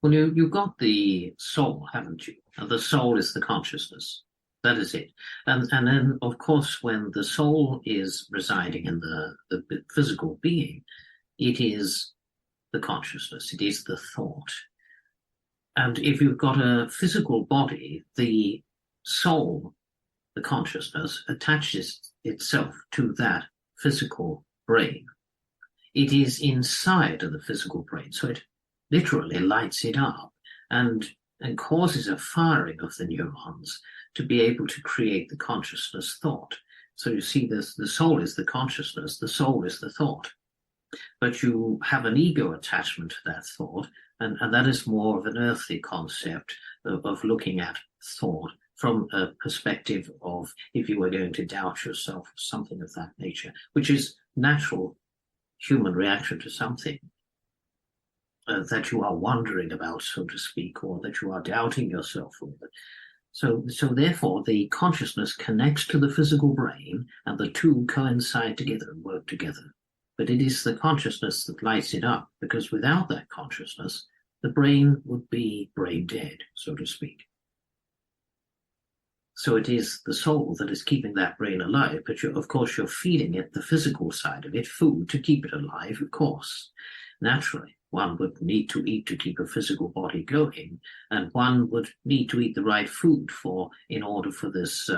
Well, you've got the soul, haven't you? And the soul is the consciousness. That is it. And then, of course, when the soul is residing in the physical being, it is the consciousness, it is the thought. And if you've got a physical body, the soul, the consciousness, attaches itself to that physical brain. It is inside of the physical brain, so it literally lights it up and causes a firing of the neurons to be able to create the consciousness thought. So you see this, the soul is the consciousness, the soul is the thought. But you have an ego attachment to that thought, and that is more of an earthly concept of looking at thought from a perspective of if you were going to doubt yourself, something of that nature, which is natural human reaction to something that you are wondering about, so to speak, or that you are doubting yourself over. So therefore, the consciousness connects to the physical brain, and the two coincide together and work together. But it is the consciousness that lights it up, because without that consciousness, the brain would be brain dead, so to speak. So it is the soul that is keeping that brain alive, but of course you're feeding it the physical side of it, food to keep it alive, of course. Naturally, one would need to eat to keep a physical body going, and one would need to eat the right food in order for this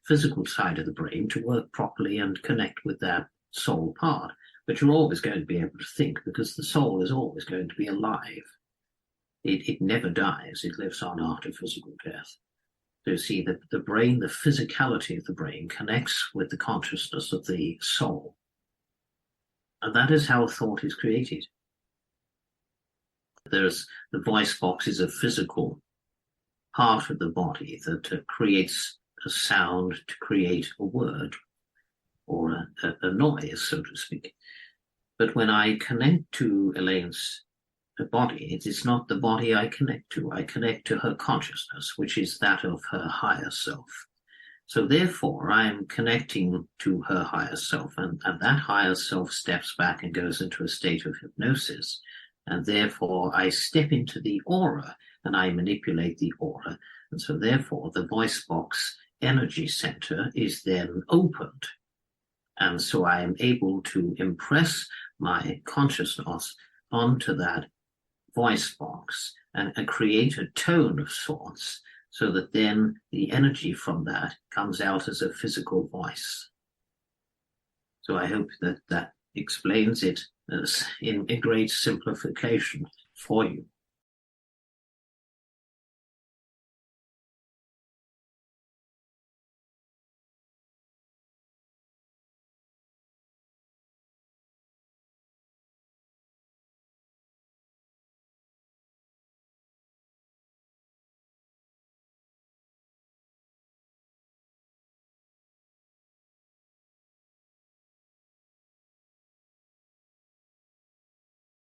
physical side of the brain to work properly and connect with that soul part. But you're always going to be able to think, because the soul is always going to be alive. It never dies. It lives on after physical death. So you see that the brain, the physicality of the brain, connects with the consciousness of the soul. And that is how thought is created. There's the voice box is a physical part of the body that creates a sound to create a word or a noise, so to speak. But when I connect to Elaine's body, it is not the body I connect to. I connect to her consciousness, which is that of her higher self. So therefore, I am connecting to her higher self, and that higher self steps back and goes into a state of hypnosis. And therefore, I step into the aura and I manipulate the aura. And so therefore, the voice box energy center is then opened. And so I am able to impress my consciousness onto that voice box and create a tone of sorts, so that then the energy from that comes out as a physical voice. So I hope that explains it in great simplification for you.